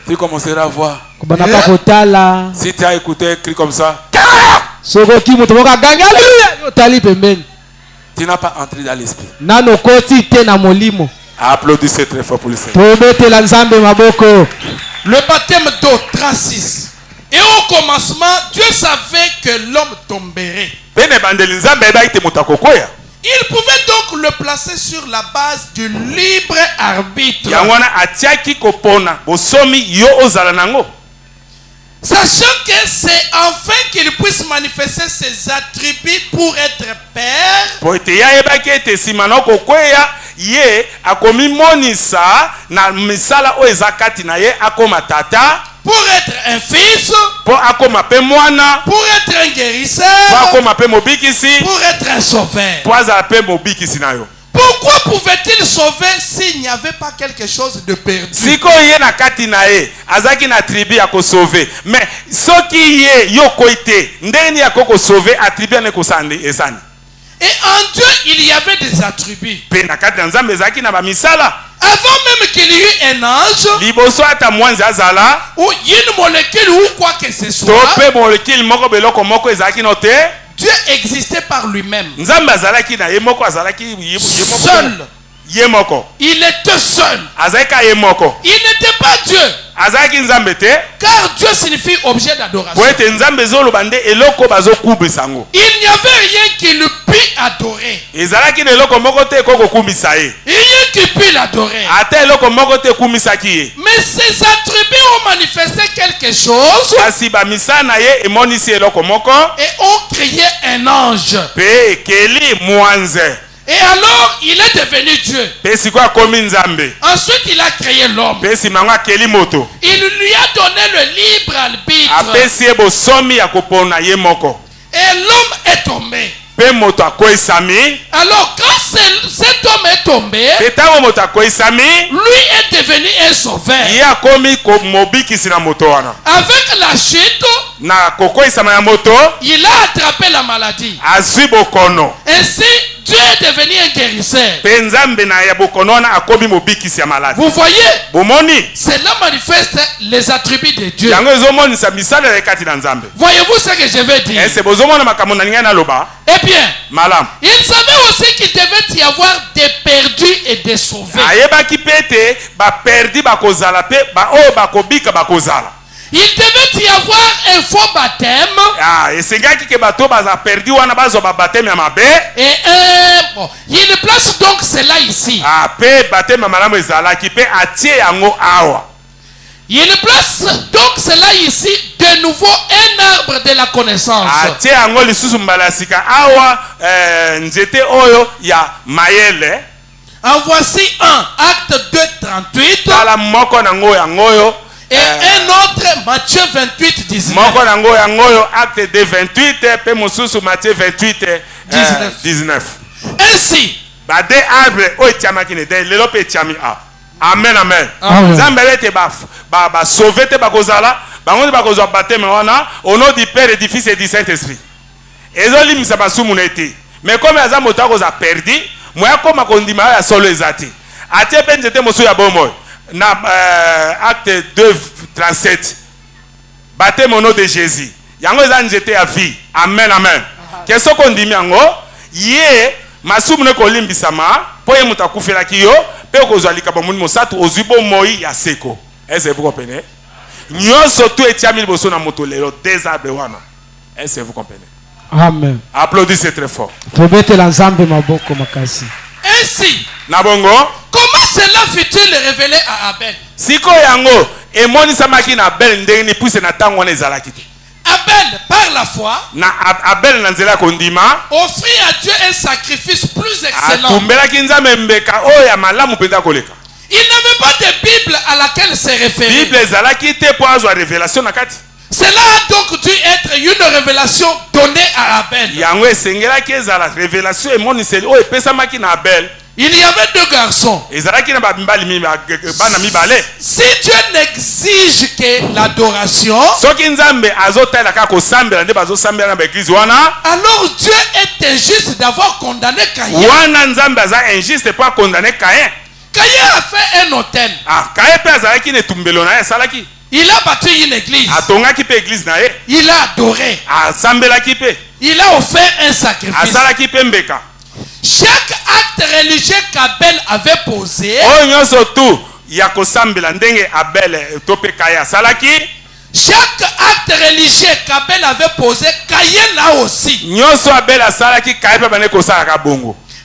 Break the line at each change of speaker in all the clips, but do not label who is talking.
Tu commenceras à voir.
Si
tu as écouté un cri comme ça, tu n'as pas entré dans l'esprit. Applaudissez très fort pour le Seigneur.
Le baptême d'eau, 36. Et au commencement, Dieu savait que l'homme tomberait. Il pouvait donc le placer sur la base du libre arbitre. Sachant que c'est enfin qu'il puisse manifester ses attributs pour être père.
Pour être
un fils, pour être un guérisseur, pour être un sauveur. Pourquoi pouvait-il sauver s'il n'y avait pas quelque chose de perdu? Et en Dieu, il y avait des attributs. Avant même qu'il y ait un ange, ou une molécule ou quoi que ce soit, Dieu existait par lui-même. Seul. Il était seul. Il n'était pas Dieu. Car Dieu signifie objet d'adoration. Il n'y avait rien qui le pût adorer. Rien qui pût l'adorer. Mais ses attributs ont manifesté quelque chose et ont créé un ange. Et alors, il est devenu Dieu. Ensuite, il a créé l'homme. Il lui a donné le libre arbitre. Et l'homme est tombé. Alors, quand cet homme est tombé, lui est devenu un sauveur. Avec la chute, il a attrapé la maladie. Ainsi, Dieu est devenu un guérisseur. Vous voyez, cela manifeste les attributs de Dieu. Voyez-vous ce que je veux dire? Eh bien, il savait aussi qu'il devait y avoir des perdus et des sauvés. Il devait y avoir un faux baptême. Et il place donc cela ici. Il place donc cela ici de nouveau un arbre de la connaissance. En voici un, Acte 2, 38. Et un autre, Matthieu 28, 19.
Acte 2, 28, Matthieu 28, 19.
Ainsi,
amen, amen. Au nom du Père et du Fils et du Saint-Esprit. Mais comme les hommes ont perdu, moi, comme on dit, je suis solo exaté. Acte 2, 37. Baptême au nom de Jésus. Yango j'étais à vie. Amen, amen. Qu'est-ce qu'on dit, Miango? Yé, masumne kolimbisama, poye mutakufela kiyo, pe kozalika bamundi mosatu ozibo moi ya seko. Est-ce que vous comprenez? Nyoso tu etiamil boso na motolero désarbre wana. Est-ce que vous comprenez?
Amen.
Applaudissez très fort.
Ainsi,
Nabongo,
comment cela fut-il révélé à Abel?
Siko yango emoni samaki na Abel ndenge ni puise na tango wana ezalaki te.
Abel, par la foi,
na Abel na nzela kondima
offrit à Dieu un sacrifice plus excellent.
Atumbelaki nzambe mbeka oyo ya malamu penda koleka.
Il n'avait pas de Bible à laquelle se référer.
Bible ezalaki te po azwa révélation na kati.
Cela a donc dû être une révélation donnée à Abel.
Yango esengelaki ezala révélation emoniseli oyo epesamaki na Abel.
Il y avait deux garçons. Si Dieu n'exige que l'adoration, alors Dieu est injuste d'avoir condamné Caïn. Caïn a fait un hôtel. Il a bâti une église. Il a adoré. Il a offert un sacrifice. Chaque acte religieux qu'Abel avait posé, chaque acte religieux qu'Abel avait posé, Caïn l'a aussi.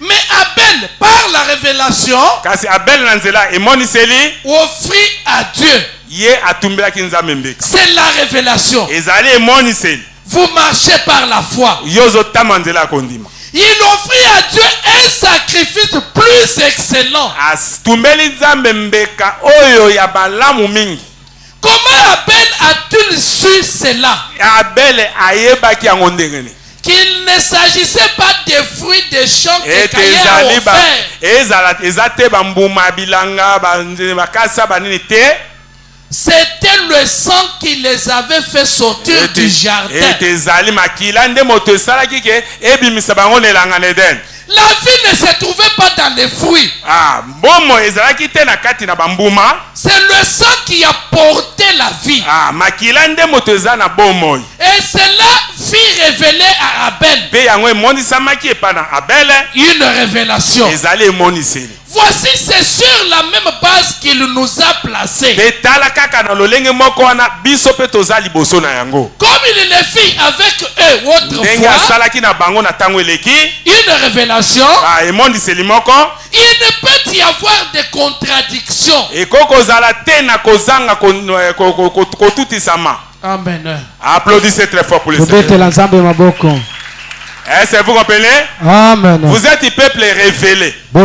Mais Abel, par la révélation, offrit à Dieu. C'est la révélation. Vous marchez par la foi. Il offrit à Dieu un sacrifice plus excellent. Comment Abel a-t-il su cela? Qu'il ne s'agissait pas des fruits des champs que Caïn a offert. C'était le sang qui les avait fait sortir du jardin. La vie ne se trouvait pas dans les fruits. C'est le sang qui a porté la vie. Et cela fit révéler à Abel une révélation. Voici, c'est sur la même base qu'il nous a placés. Comme il le fit avec eux autrefois, une révélation, il ne peut y avoir de contradiction. Amen.
Applaudissez très fort pour le Seigneur. Est-ce que vous comprenez?
Amen.
Vous êtes du peuple révélé. Et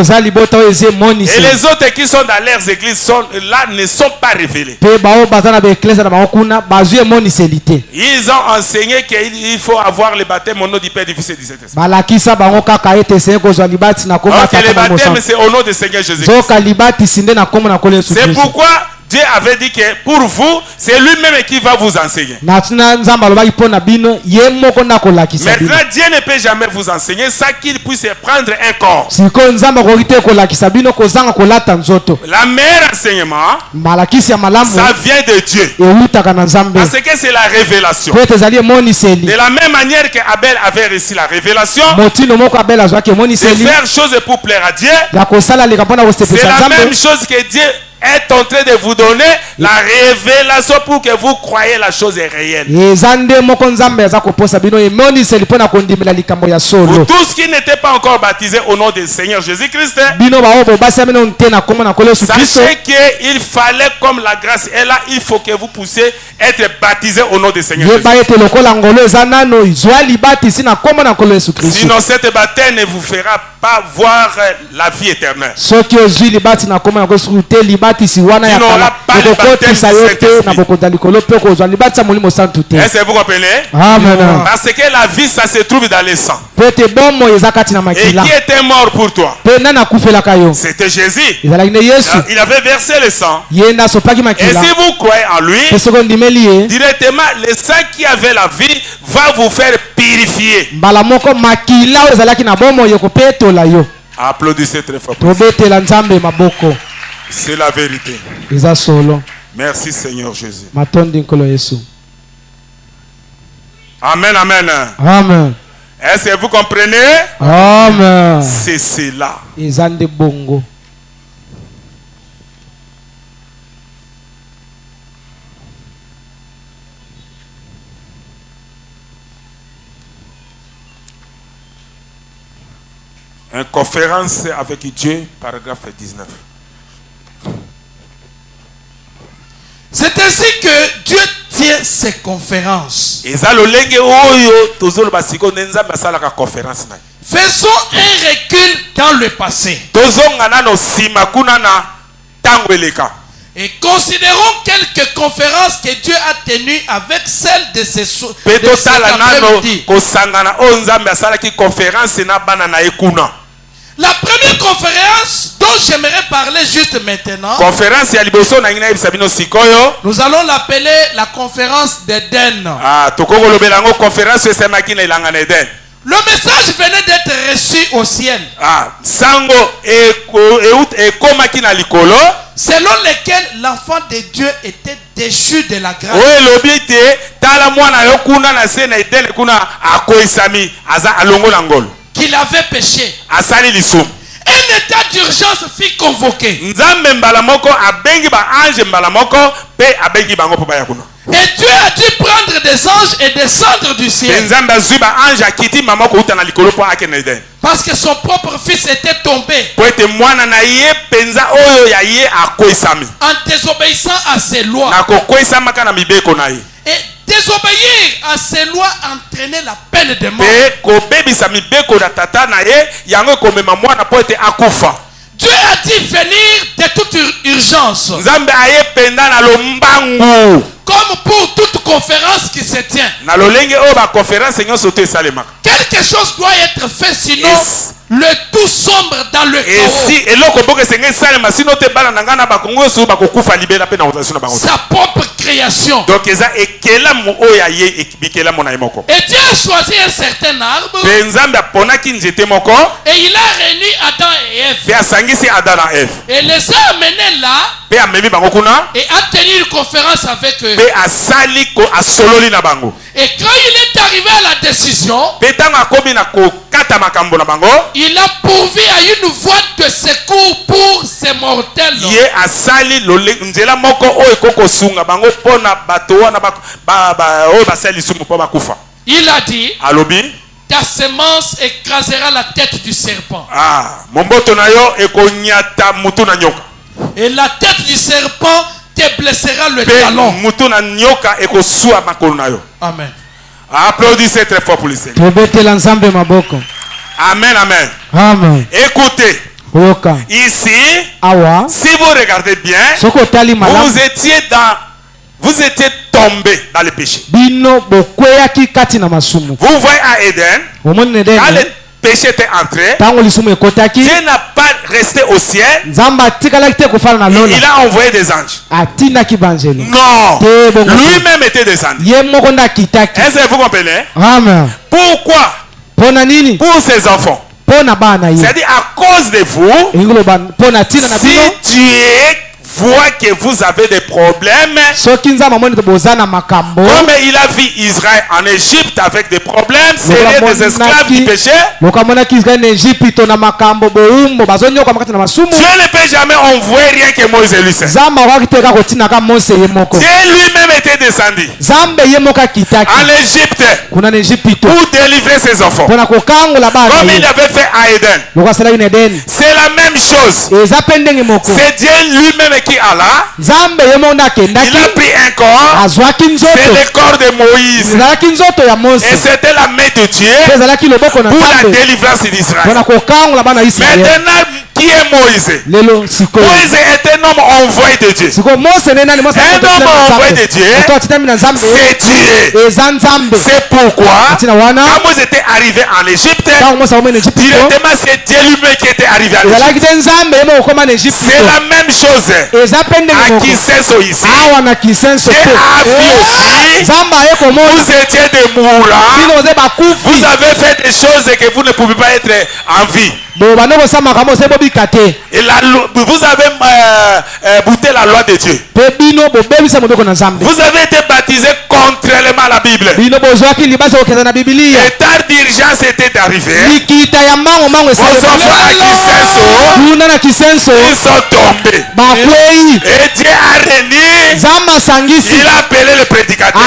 les autres qui sont dans leurs églises là ne sont pas révélés. Ils ont enseigné qu'il faut avoir le baptême au nom du Père, du Fils et du Saint-Esprit. Donc le baptême c'est au nom du Seigneur Jésus-Christ. C'est pourquoi Dieu avait dit que pour vous, c'est lui-même qui va vous enseigner. Maintenant, Dieu ne peut jamais vous enseigner sans qu'il puisse prendre un corps. La meilleure enseignement, ça vient de Dieu. Parce que c'est la révélation. De la même manière qu'Abel avait reçu la révélation, de faire choses pour plaire à Dieu, c'est la même chose que Dieu est en train de vous donner la révélation pour que vous croyez la chose est réelle. Pour tous qui n'étaient pas encore baptisés au nom du Seigneur Jésus-Christ, sachez qu'il fallait, comme la grâce est là, il faut que vous puissiez être baptisés au nom du Seigneur Jésus-Christ. Sinon cet baptême ne vous fera pas voir la vie éternelle. Tu n'auras pas le baptême du Saint-Esprit. Est-ce que vous comprenez?
Amen.
Parce que la vie, ça se trouve dans le sang. Et qui était mort pour toi? C'était Jésus. Il avait versé le sang. Et si vous croyez en lui, directement, le sang qui avait la vie va vous faire purifier. Applaudissez très fort. C'est la vérité. Merci Seigneur Jésus. Amen, amen.
Amen.
Est-ce que vous comprenez?
Amen.
C'est cela. Une conférence avec Dieu, paragraphe 19.
C'est ainsi que Dieu tient ses conférences.
Faisons
un recul dans le passé. Et considérons quelques conférences que Dieu a tenues avec celles de ses La première conférence dont j'aimerais parler juste maintenant, nous allons l'appeler la conférence d'Éden. Le message venait d'être reçu au ciel. selon lesquels l'enfant de Dieu était déchu de la grâce. Qu'il avait péché. Un état d'urgence fut convoqué. Et Dieu a dû prendre des anges et descendre du ciel. Parce que son propre fils était tombé. En désobéissant à ses lois. Et désobéir à ces lois entraînait la peine de mort. Dieu a dit venir de toute urgence. Comme pour toute conférence qui se tient. Quelque chose doit être fait, sinon le tout sombre dans le chaos. Sa propre création. Et Dieu a choisi un certain arbre. Et il a réuni Adam et Ève. Et les a amenés là. Et a tenu une conférence avec eux. Et quand il est arrivé à la décision, il a pourvu à une voie de secours pour ces mortels. Il a dit, ta semence écrasera la tête du serpent. Et la tête du serpent te blessera le talon. Amen.
Applaudissez très fort pour le Seigneur. Amen, amen.
Amen.
Écoutez. Ici, si vous regardez bien, vous étiez tombé dans le péché. Vous voyez à Éden, quand le péché était entré, Dieu n'a pas resté au ciel. Il a envoyé des anges. Non, lui-même était descendu. Est-ce que vous comprenez? Pourquoi? Pour ses enfants. C'est-à-dire à cause de vous, si Dieu voit que vous avez des problèmes, comme il a vu Israël en Égypte avec des problèmes, c'est des esclaves qui péchaient. Dieu ne peut jamais envoyer rien que Moïse lui sait. Dieu lui-même était descendu en Égypte pour délivrer ses enfants, comme il avait fait à Éden. C'est la même chose. C'est Dieu lui-même qui a là. Il a pris un corps. C'est le corps de Moïse. Et c'était la main de Dieu pour la délivrance d'Israël. Maintenant, qui est Moïse? Moïse est un homme envoyé de Dieu. Un homme envoyé de Dieu, c'est Dieu. C'est pourquoi, quand Moïse était arrivé en Égypte, directement c'est Dieu lui-même qui était arrivé en Égypte. C'est la même chose. À Kisenso ici, Dieu a vu aussi, vous étiez des mourants, vous avez fait des choses que vous ne pouvez pas être en vie. Et vous avez bouté la loi de Dieu. Vous avez été baptisé contrairement à la Bible. L'état d'urgence était arrivé. Vos enfants à Kisenso, ils sont tombés. Et Dieu a réuni. Il a appelé le prédicateur.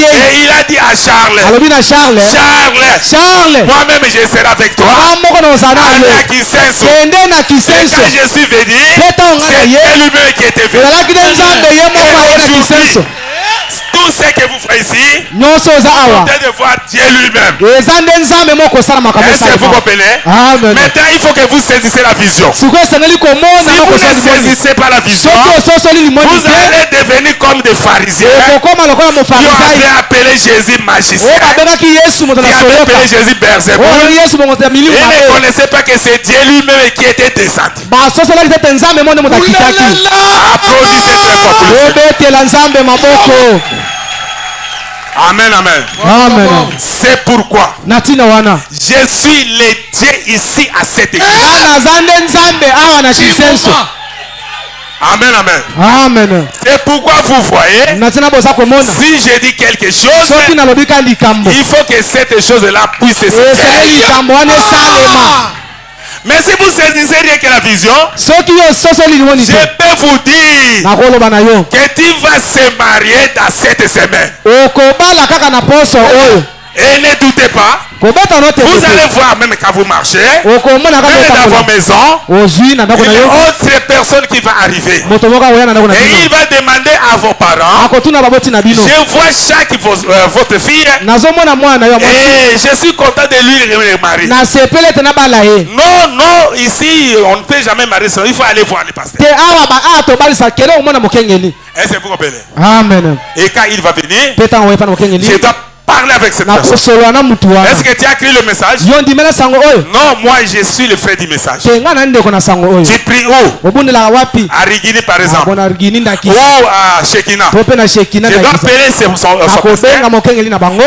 Et il a dit à Charles, moi-même je serai avec toi. Allez à Kisenso. Et quand je suis venu, c'est lui-même qui était venu. Tout ce que vous faites ici, vous devez voir Dieu lui-même. Est-ce que vous comprenez? Maintenant, il faut que vous saisissez la vision. Si vous ne saisissez pas la vision, vous allez devenir comme des pharisiens qui avaient appelé Jésus magicien, qui avaient appelé Jésus Beelzébuth. Ils ne connaissaient pas que c'est Dieu lui-même qui était descendu. Applaudissez très fort. Amen, amen.
Amen.
C'est pourquoi
Natina wana.
je suis le Dieu ici à cette église. Amen, amen.
Amen.
C'est pourquoi vous voyez, si je dis quelque chose, il faut que cette chose-là puisse se faire. Mais si vous saisissez rien que la vision, je peux vous dire que tu vas se marier dans cette semaine. Et ne doutez pas, vous allez voir même quand vous marchez, même dans vos maisons, il y a autre personne qui va arriver. Et il va demander à vos parents, je vois chaque votre fille, et je suis content de lui marier. Non, non, ici on ne peut jamais marier, il faut aller voir le pasteur. Est-ce que vous comprenez?
Amen.
Et quand il va venir, je dois parler avec cette personne. Est-ce que tu as écrit le message? Non, moi je suis le frère du message. Tu pries où? À Rigini par exemple. Ou à Shekina. Je dois appeler son pasteur.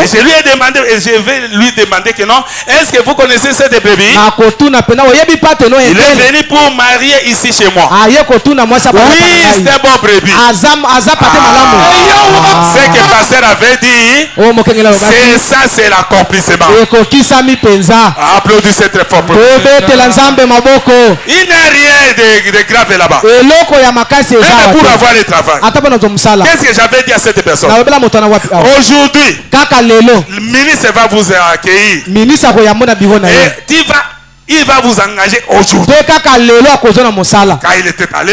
Et je lui ai demandé, et je vais lui demander que non. Est-ce que vous connaissez cette brebis? Il est venu pour marier ici chez moi. Oui, c'est un bon brebis. Ce que le pasteur avait dit, c'est ça, c'est l'accomplissement. Applaudissez très fort. Il n'y a rien de grave là-bas. Même pour avoir le travail. Qu'est-ce que j'avais dit à cette personne? Aujourd'hui, le ministre va vous accueillir. Et il va vous engager aujourd'hui. Quand il était allé,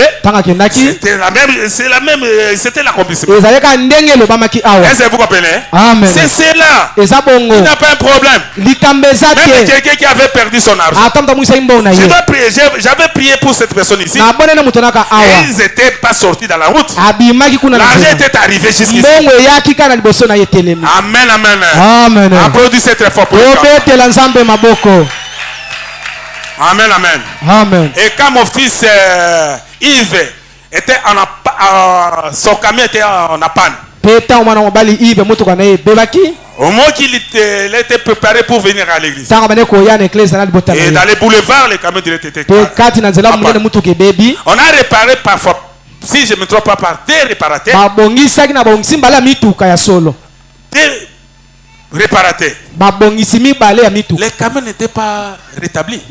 c'était l'accomplissement. Est-ce que vous comprenez? C'est cela. Il n'a pas un problème. Même quelqu'un qui avait perdu son argent. J'avais prié pour cette personne ici. Et ils n'étaient pas sortis dans la route. L'argent était arrivé jusqu'ici. Amen, amen. Applaudissez très fort pour Amen, amen.
Amen.
Et quand mon fils Yves était son camion était en panne. Au moment qu'il était préparé pour venir à l'église. Et dans les boulevards, les camions étaient on a réparé parfois, si je ne me trompe pas, par des réparateurs. Réparateurs. Les camions n'étaient pas rétablis.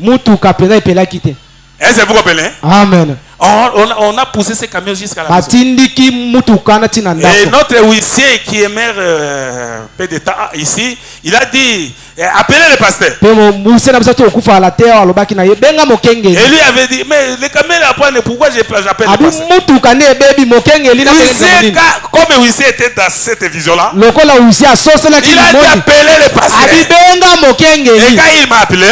Est-ce que vous comprenez?
Amen.
On a poussé ces camions jusqu'à la maison. Et notre huissier qui est maire peu d'État ici, il a dit, appelez le pasteur. Et lui avait dit, mais les camions là, pourquoi j'appelle le pasteur? Comme huissier était dans cette vision-là, il a dit appeler le pasteur. Et quand il m'a appelé,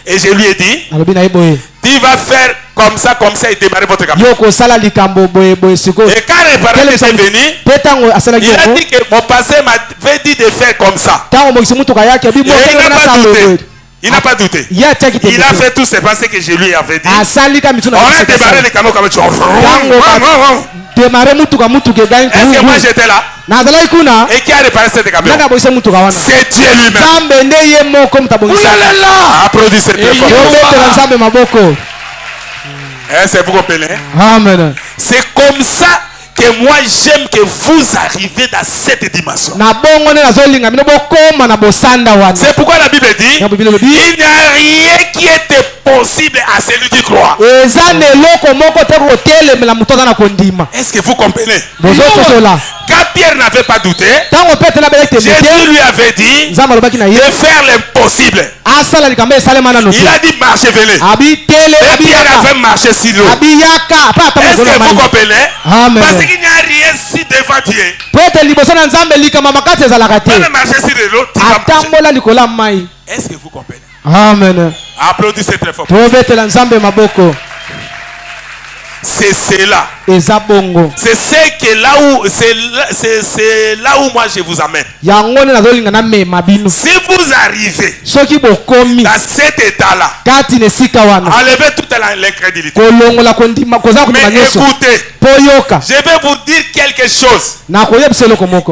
et je lui ai dit, tu vas faire comme ça et démarrer votre camion. Et quand le réparateur est venu, il a dit que mon pasteur m'avait dit de faire comme ça. Il n'a pas douté. Il a fait tout ce que je lui avais dit. On a démarré le camion comme ça. Est-ce que moi j'étais là? Et qui a réparé cette camion? C'est Dieu lui-même. Applaudissez très fort. Est-ce que vous comprenez?
Amen.
C'est comme ça que moi j'aime que vous arrivez dans cette dimension. C'est pourquoi la Bible dit, il n'y a rien qui était possible à celui qui croit. Est-ce que vous comprenez? Quand Pierre n'avait pas douté, Jésus lui avait dit de faire l'impossible. Il a dit marchez, venez. Et Pierre avait marché sur l'eau. Est-ce que vous comprenez? Parce qu'il n'y a rien si devant Dieu. Même marcher sur l'eau, tu vas marcher. Est-ce que vous comprenez?
Amen.
Applaudissez très fort. C'est cela C'est là où moi je vous amène. Si vous arrivez dans cet état-là, enlevez toute l'incrédulité. Mais écoutez, je vais vous dire quelque chose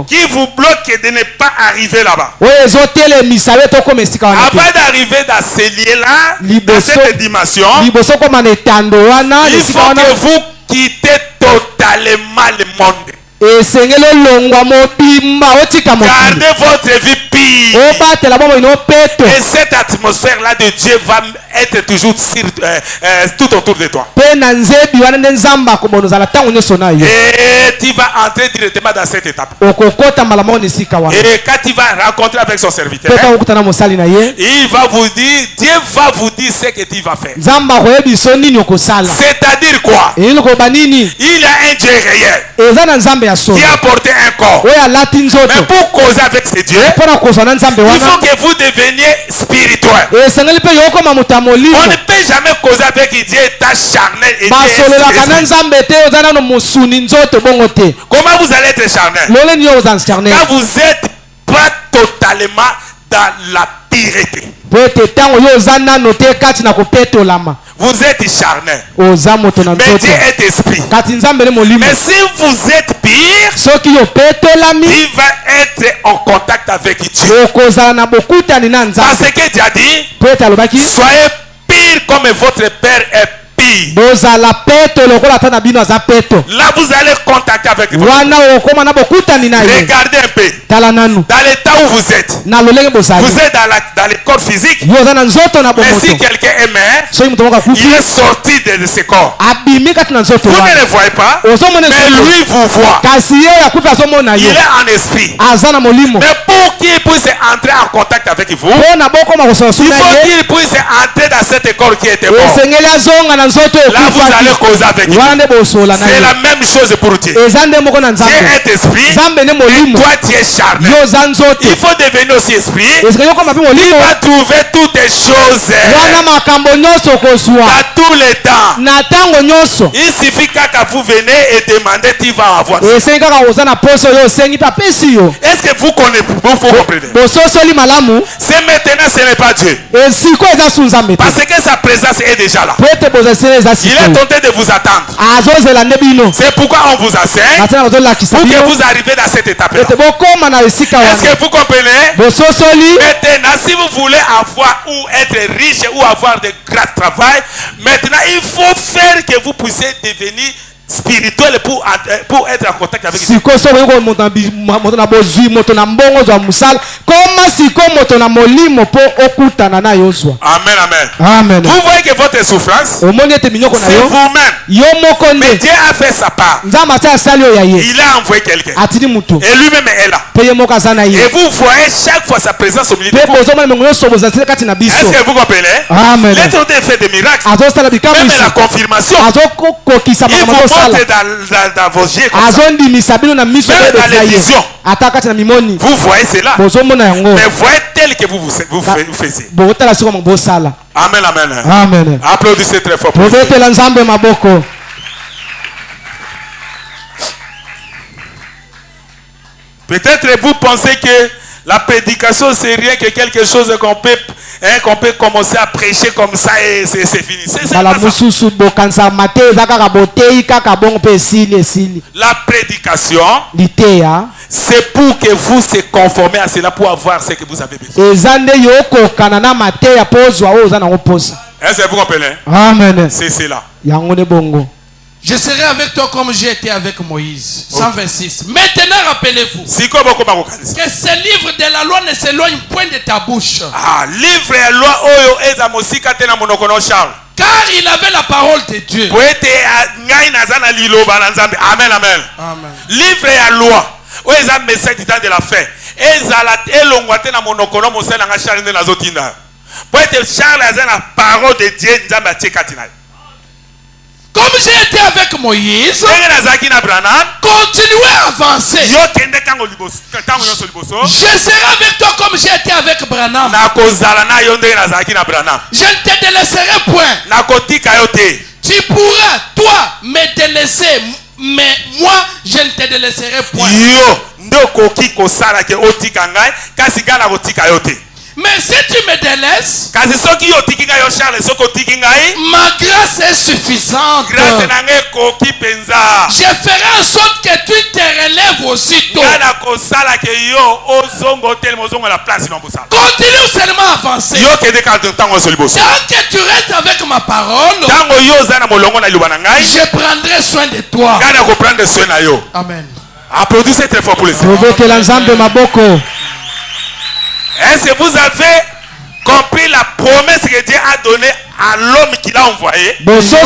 qui vous bloque de ne pas arriver là-bas. Avant d'arriver dans ces lieux-là, dans cette dimension, il faut que vous quittez totalement le monde. Gardez votre vie pure. Et cette atmosphère-là de Dieu va être toujours tout autour de toi. Et tu vas entrer directement dans cette étape. Et quand tu vas rencontrer avec son serviteur, il va vous dire, Dieu va vous dire ce que tu vas faire. C'est-à-dire quoi? Il y a un Dieu réel qui a porté un corps. Mais pour causer avec ce Dieu, il faut que vous deveniez spirituel. On ne peut jamais causer avec Dieu état charnel et comment vous allez être charnel? Quand vous n'êtes pas totalement dans la pureté. Vous êtes charnel. Mais Dieu est esprit. Mais si vous êtes pire, il va être en contact avec Dieu. Parce que Dieu a dit, soyez pire comme votre Père est pire. Là vous allez contacter avec vous. Regardez un peu. Dans l'état où vous êtes dans le corps physique. Mais si quelqu'un est mort, il est sorti de ce corps. Vous ne le voyez pas, mais lui vous voit. Il est en esprit. Mais pour qu'il puisse entrer en contact avec vous, il faut qu'il puisse entrer dans cet corps qui était mort. Là vous allez causer avec lui. C'est la même chose pour Dieu. Dieu est esprit et toi tu es charnel. Il faut devenir aussi esprit. Il va trouver toutes les choses à tous les temps. Il suffit quand vous venez et demandez, tu vas avoir. Est-ce que vous comprenez? C'est maintenant, ce n'est pas Dieu. Parce que sa présence est déjà là. Il est tenté de vous attendre. C'est pourquoi on vous enseigne pour que vous arrivez dans cette étape-là. Est-ce que vous comprenez? Maintenant, si vous voulez avoir ou être riche ou avoir de grands travail, maintenant il faut faire que vous puissiez devenir spirituel pour être en contact avec Dieu. Amen, amen. Vous voyez que votre souffrance, c'est vous-même. Mais Dieu a fait sa part. Il a envoyé quelqu'un. Et lui-même est là. Et vous voyez chaque fois sa présence au milieu de vous. Est-ce que vous comprenez? L'être de fait des miracles. Même la confirmation. Il faut monter dans vos yeux comme ça. Même dans les visions. Vous voyez cela. Mais voyez tel que vous faisiez. Amen, amen. Applaudissez très fort. Peut-être vous pensez que la prédication c'est rien que quelque chose qu'on peut commencer à prêcher comme ça et c'est fini. C'est pas ça. La prédication, c'est pour que vous se conformez à cela pour avoir ce que vous avez besoin. Est-ce que vous comprenez?
Amen.
C'est cela.
Je serai avec toi comme j'ai été avec Moïse. 126. Maintenant rappelez-vous que ce livre de la loi ne s'éloigne point de ta bouche.
Livre de la loi oyo eza mosika te na monoko na Charles.
Car il avait la parole de Dieu.
Amen, amen. Livre de la loi oyo eza message du temps de la fin. Ezala elongwa te na monoko na mosala nga Charles nde nazotinda. Pour être Charles eza na parole de Dieu nzambe atie katina.
Comme j'ai été avec Moïse, continuez à avancer. Je serai avec toi comme j'ai été avec Branham. Je ne te délaisserai point. Tu pourras, toi, me délaisser, mais moi, je ne te délaisserai point. Mais si tu me délaisses, ma grâce est suffisante. Je ferai en sorte que tu te relèves aussitôt. Continue seulement à avancer. Tant que tu restes avec ma parole, je prendrai soin de toi. Amen.
Applaudissez très fort pour les Est-ce que vous avez compris la promesse que Dieu a donnée à l'homme qu'il a envoyé? Disons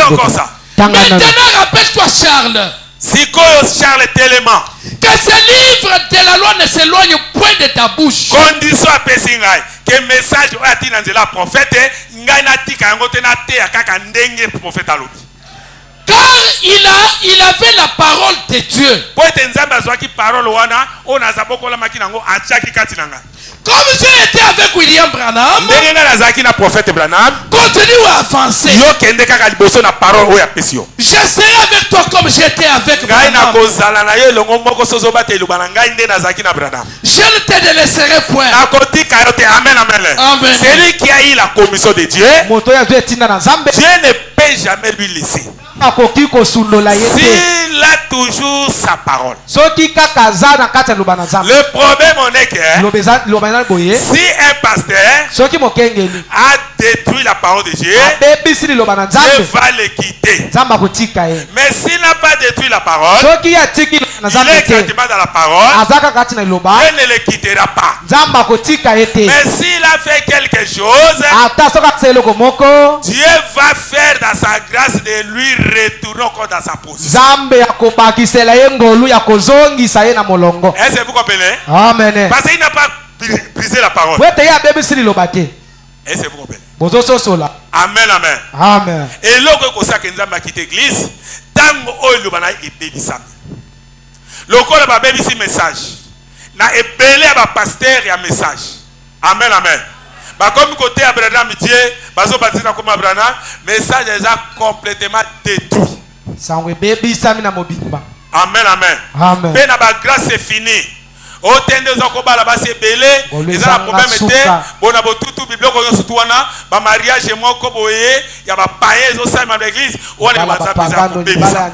encore ça.
Maintenant, rappelle-toi, Charles.
Si Charles est tellement
que ce livre de la loi ne s'éloigne point de ta bouche.
Condition à Pessingai. Que message a dit dans la prophète,
car il avait la parole de Dieu. Comme j'ai été avec William Branham, continue à avancer. Je serai avec toi comme j'étais avec Branham. Je ne te délaisserai point.
Amen, amen.
Amen.
Celui qui a eu la commission de Dieu, Dieu ne peut jamais lui laisser. S'il a toujours sa parole. Le problème est que si un pasteur a détruit la parole de Dieu, Dieu va le quitter. Mais s'il n'a pas détruit la parole, il est quasiment dans la parole, Dieu ne le quittera pas. Mais s'il a fait quelque chose, Dieu va faire dans sa grâce de lui retourner encore dans sa position. Est-ce que vous comprenez?
Amen.
Parce qu'il n'a pas brisé la parole. Est-ce que vous comprenez? Amen, amen.
Amen.
Et là, quand ça a quitté l'église, tant que le bana est bébisami. Le corps a bébisi message. Na ébélé à pasteur et un message. Amen, amen. Comme côté Abraham Dieu, bazo baptisé comme Abraham, message déjà complètement détruit. Amen, amen.
Amen.
Mais la grâce c'est fini. Autant de gens qui ont été belé, ils ont un problème. Bon, on tout biblio qu'on surtout wana, ba mariage et moi comme voyez, il y a ba païens au sein de l'église, on est dans sa bizarre pour bébé ça.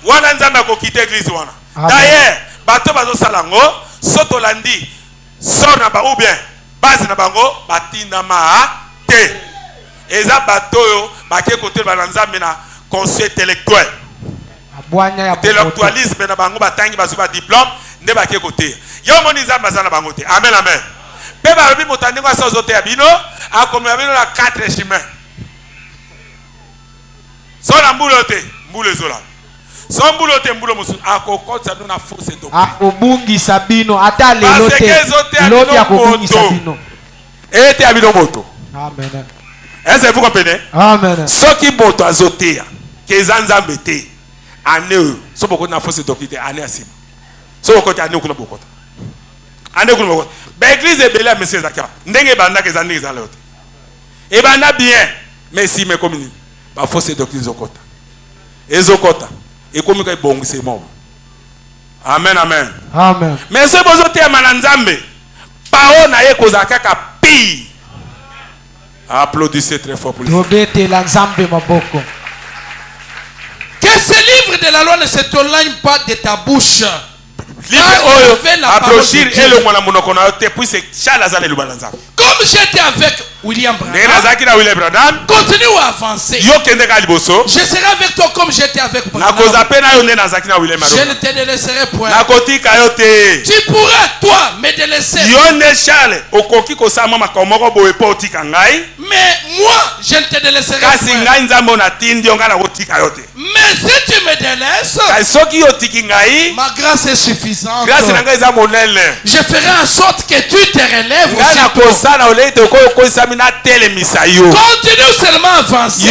Wana nzamba ko quitter l'église wana. D'ailleurs, bato bazo salango, soto landi, sort na ba ou bien, base na bango, batinda ma te. Eza bato yo, ba ke côté balanzambe na conseil intellectuel. Intellectualisme na bango batangi bazo ba diplôme. Côté. Amen, amen. Peba rebi motandengo sa zote abino, a comme abino la 4 chemins. Son ambulote, mbule zola. Son mbulote mbulo musu, a kokot sa na fausse doctrine.
A obungi sabino ata lelote. Lote a obungi sabino.
Ete abino moto.
Amen.
Est-ce que vous comprenez?
Amen.
Ce qui moto azotea, que zanzambete, ane, so beaucoup na fausse doctrine, ane asim. So côté ane kuna bokota. Ane kuna bokota. Ba église est belle monsieur Zakia. Ndenge banda ke zandi za lote. E banda bien, mais si me commune. Ba fausse doctrine zokota. Ezokota. E komi ka bongise mo. Amen, amen.
Amen.
Mais ce bozote ya mananzambe. Pao na ye kozaka ka pi. Applaudissez très fort pour lui.
Que ce livre de la loi ne s'éloigne pas de ta bouche. Comme j'étais avec William Branham, continue à avancer. Je serai avec toi comme j'étais avec Branham. Je ne te délaisserai point. Tu pourras, toi, me délaisser. Mais moi, je ne te délaisserai point. Mais si tu me délaisses, ma grâce est suffisante. Je ferai en sorte que tu te relèves aussi. Continue seulement à avancer.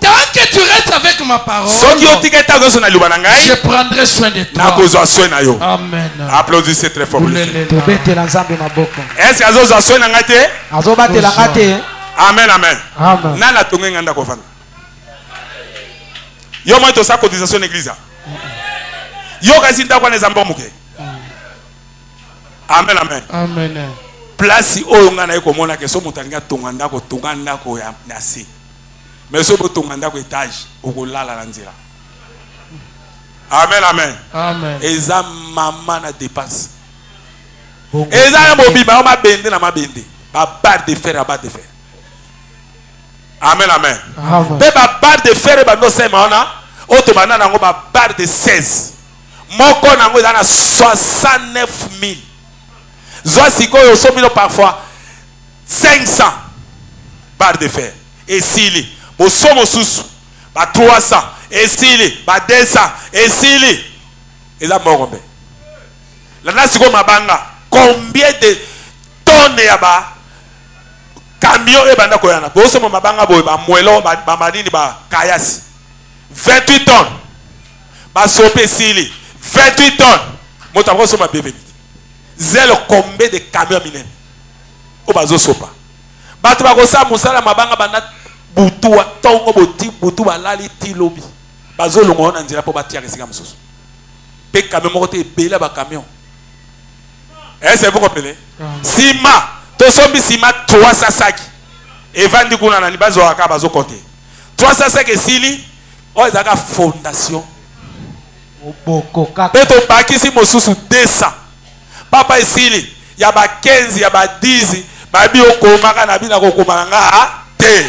Tant que tu restes avec ma parole, je prendrai soin de toi. Amen.
Applaudissez très fort.
Est-ce
que amen, amen. Nana tonge nganda kofana. Yo moi to sa cotisation l'église. Yo kasi ndakwa nezamba muke. Amen, amen.
Amen.
Place oyo ngana yeko mona ke so mutanga tonganda ko ya nasi. Mais so tonganda ko étage okolala na nzira. Amen, amen.
Amen.
Eza mama na dépasse. Eza na bobiba o mabende na mabende. Ba barre de fer à barre de fer. Amen, amen. Mais ba barre de fer ba no sema ona auto banana ngo ba barre de 16. Moko na ngo eza na 69,000. Zo sikoyo somilo parfois 500 barres de fer. Et sili bo somo susu ba 300 et sili ba 200 et sili eza morombe. La nasi ko mabanga combien de tonnes ya ba camion e banda koyana boso mo mabanga boy ba mwelo ba manini ba kayasi 28 tonnes ba sope sili 28 tonnes moto boso ma bébé zelo combien de camions minen o bazo sopa bato ba ko sa musala mabanga banda butua tongo boti butu balali tilobi bazo longo na nzela po batia kesika mususu pe camion moko te bela ba camion. Est-ce que vous comprenez? Sima tosombi sima 300 sacs et vandi kuna na libazo aka bazo compter 300 sacs esili o ezaka fondation
oboko kaka
peto bakisi mosusu 200 papa esili ya ba 15 ya ba 10 babi okomaka na bina kokomanga te.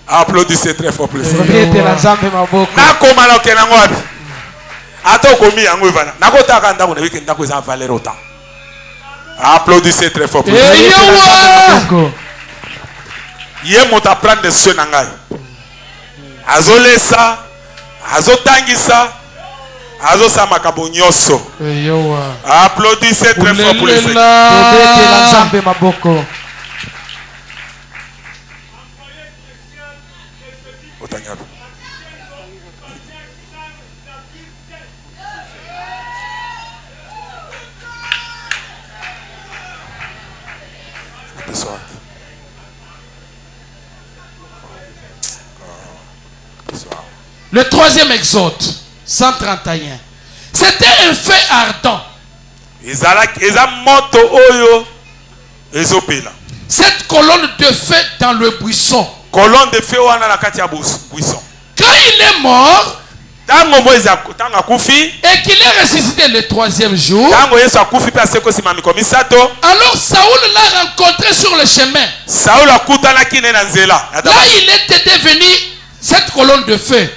Applaudissez très fort plus. Na komala okena ngwapi ato komi yango ivana nakotaka ndako na weekend ndako eza valeur autant. Applaudissez très fort. Yé mot à prendre des soins nangai. Azolesa, azotangisa, azosa makabonyoso. Applaudissez très fort pour les
Le troisième exode, 131. C'était un feu ardent. Cette colonne de feu dans le buisson.
Colonne de feu wana na kati ya buisson.
Quand il est mort, et qu'il est ressuscité le troisième jour, alors Saoul l'a rencontré sur le chemin. Là il était devenu cette colonne de feu.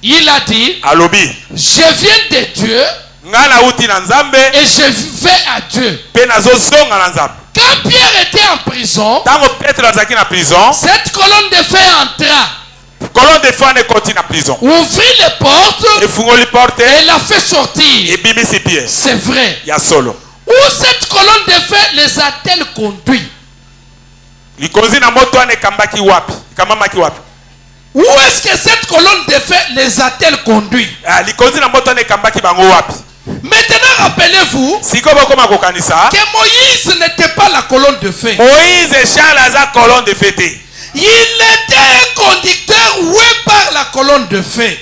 Il a dit, je viens de Dieu et je vais à Dieu. Quand Pierre était en prison, cette colonne de feu entra.
Colonne de feu continue en prison.
Ouvrit les portes et l'a fait sortir. C'est vrai. Où cette colonne de feu les a-t-elle conduits? Où est-ce que cette colonne de feu les a-t-elle conduits? Maintenant rappelez-vous que Moïse n'était pas la colonne de feu. Il était un conducteur oué par la colonne de feu.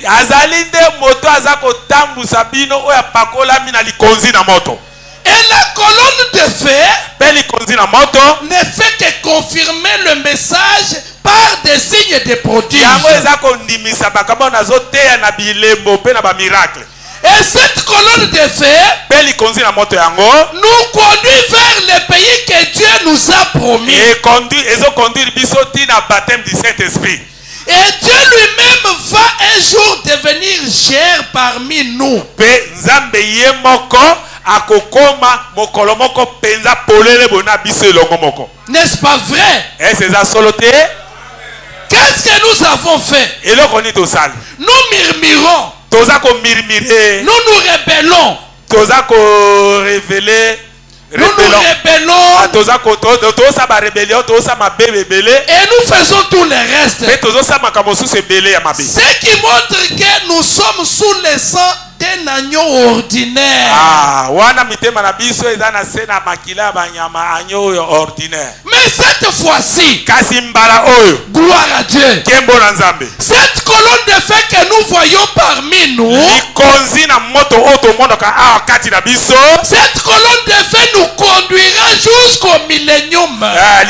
Et la colonne de feu ne fait que confirmer le message par des signes et des prodiges. Et cette colonne de feu nous conduit vers le pays que Dieu nous a promis. Et Dieu lui-même va un jour devenir cher parmi nous. N'est-ce pas vrai? Qu'est-ce que nous avons fait? Nous murmurons. Nous nous rebellons.
toza ko révéler.
Nous nous rébellons. Et nous faisons tout le reste. Ce qui montre que nous sommes sous le sang d'un agneau ordinaire. Mais cette fois-ci, gloire à Dieu, cette colonne de feu que nous voyons parmi nous, cette colonne de feu nous conduira jusqu'au millénium. Là,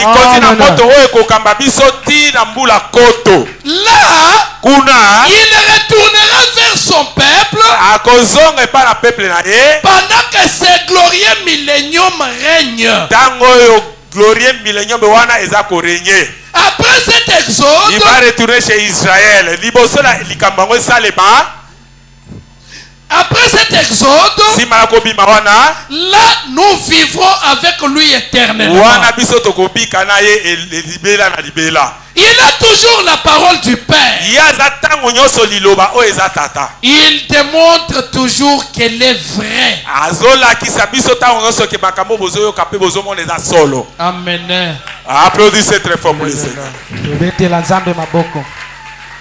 il retournera vers son peuple pendant que ce glorieux millénium règne. Après cet exode,
il va retourner chez Israël.
Après cet exode, là nous vivrons avec lui éternellement. Il a toujours la parole du Père. Il démontre toujours qu'elle est vraie. Amen.
Applaudissez très fort pour le Seigneur.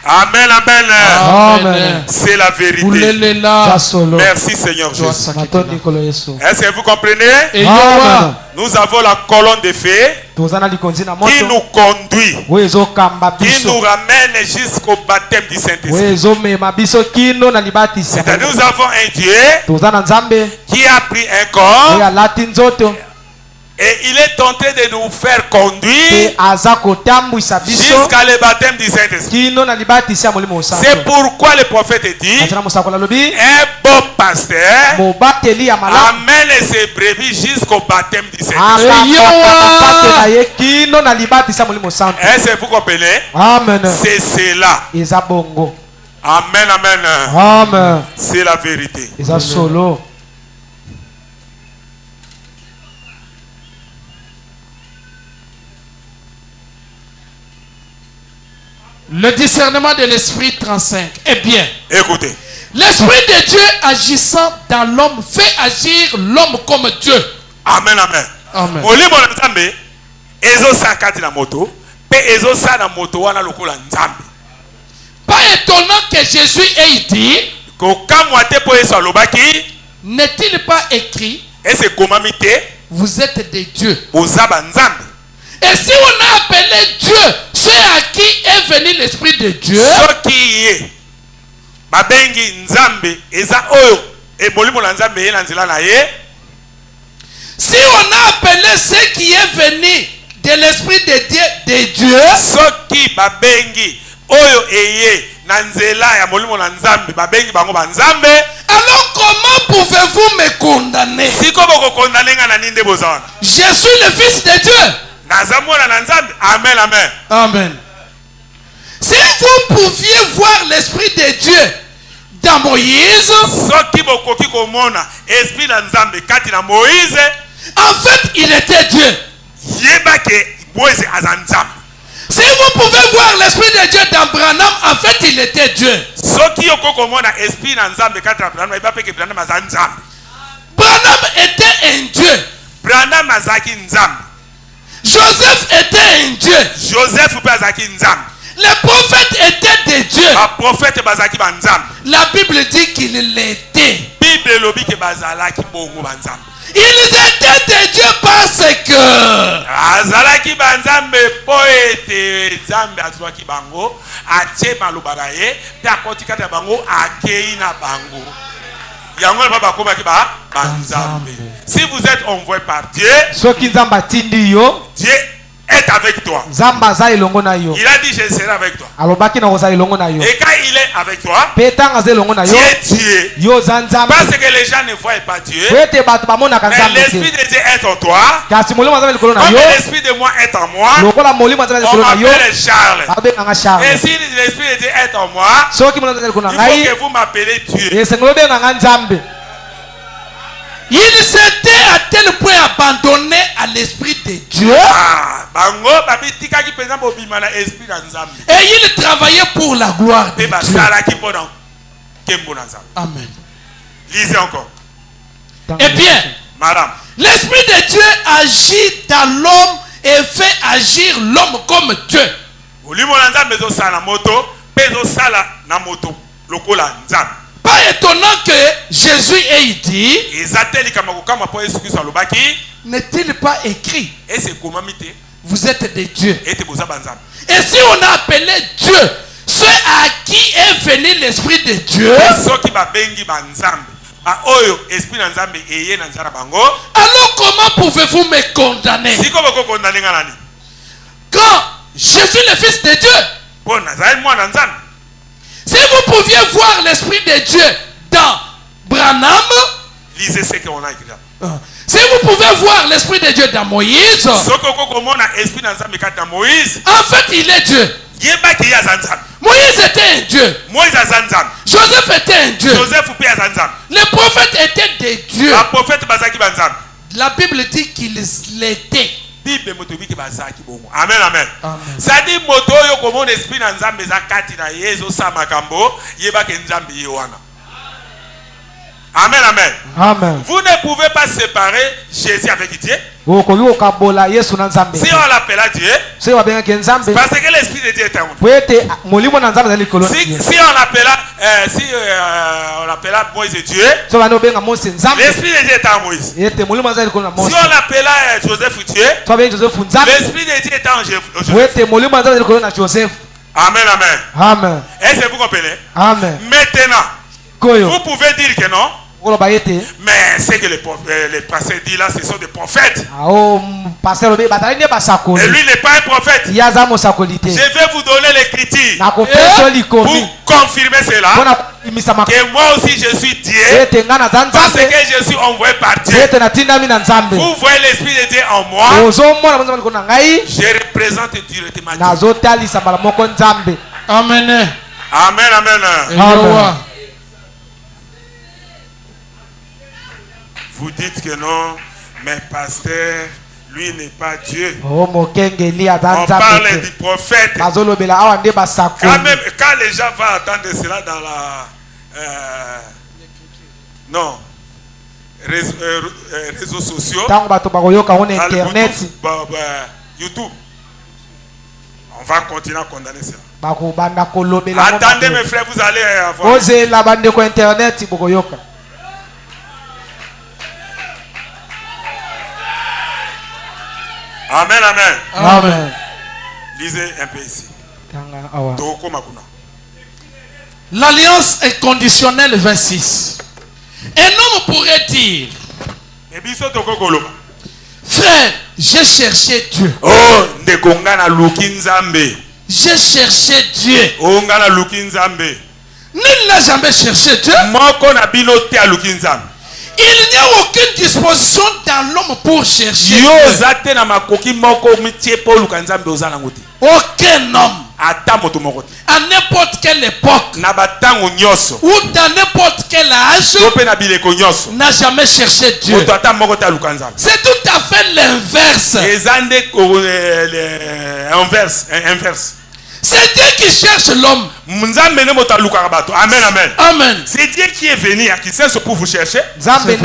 Amen, amen.
Amen.
C'est la vérité. Merci Seigneur Jésus. Est-ce que vous comprenez?
Amen.
Nous avons la colonne de feu qui nous conduit, qui nous ramène jusqu'au baptême du Saint-Esprit. C'est-à-dire nous avons un Dieu qui a pris un corps et il est tenté de nous faire conduire jusqu'à le baptême du Saint-Esprit. C'est pourquoi le prophète dit, un bon pasteur amène ses brebis jusqu'au baptême du Saint-Esprit. Est-ce que vous comprenez? C'est cela. Amen, amen. C'est la vérité.
Le discernement de l'esprit 35. Eh bien,
écoutez.
L'esprit de Dieu agissant dans l'homme fait agir l'homme comme Dieu.
Amen, amen.
Amen. Pas étonnant que Jésus ait dit, n'est-il pas écrit, vous êtes des dieux. Et si on a appelé Dieu, c'est à qui est venu l'Esprit de Dieu. Si on a appelé ce qui est venu de l'Esprit de Dieu, alors comment pouvez-vous me condamner? Je suis le Fils de Dieu.
Amen, amen.
Amen. Si vous pouviez voir l'Esprit de Dieu dans Moïse, en fait, il était Dieu. Si vous pouvez voir l'Esprit de Dieu dans Branham, en fait, il était Dieu. Branham était un Dieu. Joseph était un Dieu. Les prophètes étaient des dieux. La Bible dit qu'il l'était. Ils étaient des dieux parce que
si vous êtes envoyé par Dieu, Dieu est avec toi. Il a dit je serai avec toi. Et quand il est avec toi, Dieu est Dieu. Parce que les gens ne voient pas Dieu, mais l'Esprit de Dieu est en toi. Comme l'Esprit de moi est en moi, on m'appelle Charles. Et si l'Esprit de Dieu est en moi, il faut que vous m'appelez Dieu.
Il s'était à tel point abandonné à l'Esprit de Dieu. Et il travaillait pour la gloire de Dieu.
Amen. Lisez encore.
Eh bien,
madame,
l'Esprit de Dieu agit dans l'homme et fait agir l'homme comme Dieu. Pas étonnant que Jésus ait dit, n'est-il pas écrit, vous êtes des dieux. Et si on a appelé Dieu ceux à qui est venu l'Esprit de Dieu, alors comment pouvez-vous me condamner? Quand Jésus le Fils de Dieu, si vous pouviez voir l'Esprit de Dieu dans Branham,
lisez ce qu'on a écrit.
Si vous pouvez voir l'Esprit de Dieu dans Moïse, en fait il est Dieu. Moïse était un Dieu. Joseph était un Dieu. Les prophètes étaient des dieux. La Bible dit qu'ils l'étaient.
Amen, amen. Ça dit moto yo comme esprit dans nzambe za kati na yezo sa makambo yeba ke nzambe yoana. Amen, amen.
Amen.
Vous ne pouvez pas séparer Jésus avec Dieu. Si on l'appelle à Dieu, parce que l'Esprit de Dieu est en vous. Si on l'appelle Moïse et Dieu, l'Esprit de Dieu est en Moïse. Si on l'appelle Joseph Dieu, l'Esprit de Dieu est en Joseph. Amen, amen.
Amen.
Est-ce que vous comprenez?
Amen.
Maintenant, vous pouvez dire que non. Mais c'est que les pasteurs disent là, ce sont des prophètes. Et lui n'est pas un prophète. Je vais vous donner l'écriture pour confirmer cela. Que moi aussi je suis Dieu. Parce que je suis envoyé par Dieu. Vous voyez l'Esprit de Dieu en moi. Je représente directement Dieu.
Amen.
Amen, amen.
Amen.
Vous dites que non, mais pasteur, lui n'est pas Dieu.
On
parle du prophète. Quand les gens vont attendre cela dans la réseaux sociaux, YouTube, on va continuer à condamner cela. Attendez mes frères, vous allez avoir. Amen, amen.
Amen.
Lisez un peu ici.
L'alliance est conditionnelle 26. Un homme pourrait dire, frère, j'ai cherché Dieu.
Oh,
j'ai cherché Dieu. Nul n'a jamais cherché Dieu. Il n'y a aucune disposition dans l'homme pour chercher Dieu. Aucun homme, à n'importe quelle époque, ou dans n'importe quel âge, n'a jamais cherché Dieu. C'est tout à fait l'inverse. C'est Dieu qui cherche l'homme.
Amen, amen.
Amen.
C'est Dieu qui est venu à Kisenso pour vous chercher.
Ce
n'est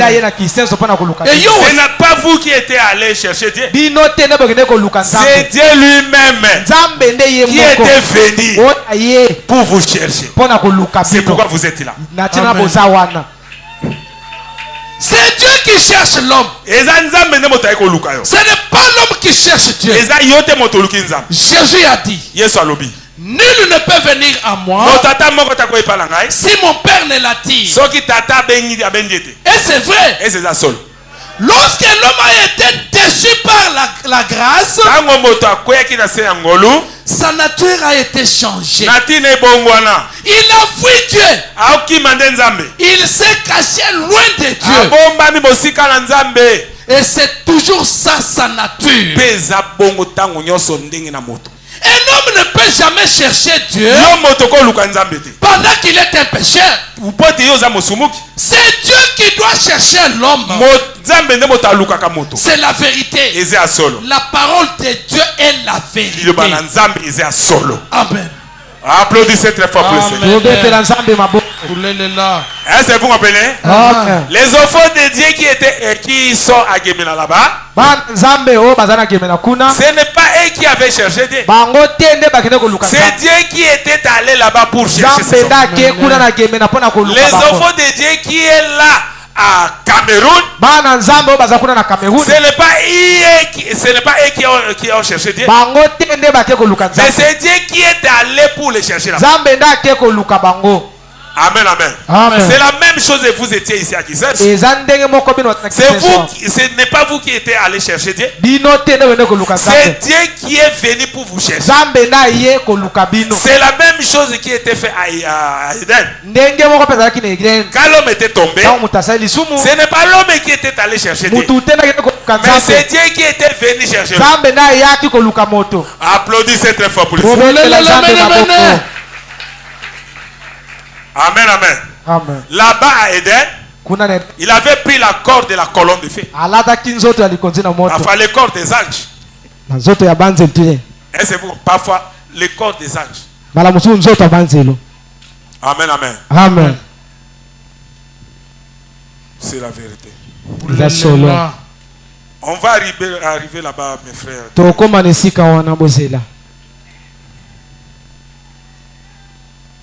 pas vous qui êtes allé chercher Dieu. C'est Dieu lui-même qui était venu pour vous chercher. C'est pourquoi vous êtes là.
C'est Dieu qui cherche l'homme. Ce n'est pas l'homme qui cherche Dieu. Jésus a dit, nul ne peut venir à moi si mon Père ne l'attire. Et c'est vrai. Lorsque l'homme a été déçu par la grâce, sa nature a été changée. Il a fui Dieu. Il s'est caché loin de Dieu. Et c'est toujours ça sa nature. Un homme ne peut jamais chercher Dieu pendant qu'il est un pécheur. C'est Dieu qui doit chercher l'homme. C'est la vérité. La parole de Dieu est la vérité.
Amen.
Amen.
Applaudissez très fort pour le Seigneur. Est-ce que vous comprenez? Les enfants de Dieu qui sont à Gemena là-bas, ce n'est pas eux qui avaient cherché Dieu. C'est Dieu qui était allé là-bas pour chercher ses enfants. Les enfants de Dieu qui est là à Cameroun, ce n'est pas eux qui ont cherché Dieu, mais c'est Dieu qui est allé pour les chercher là-bas. Amen, amen. C'est la même chose et vous étiez ici à Kisses. Ce n'est pas vous qui étiez allé chercher Dieu. C'est Dieu qui est venu pour vous chercher. C'est la même chose qui était fait à Eden. Quand l'homme était tombé, ce n'est pas l'homme qui était allé chercher Dieu, mais c'est Dieu qui était venu chercher. Applaudissez très fort pour lui. Amen, amen. Là-bas à Eden, il avait pris la corde de la colonne de feu. Enfin, les cordes des anges. Est-ce que parfois les cordes des anges? Amen, amen.
Amen.
C'est la vérité.
On
va arriver là-bas, mes frères.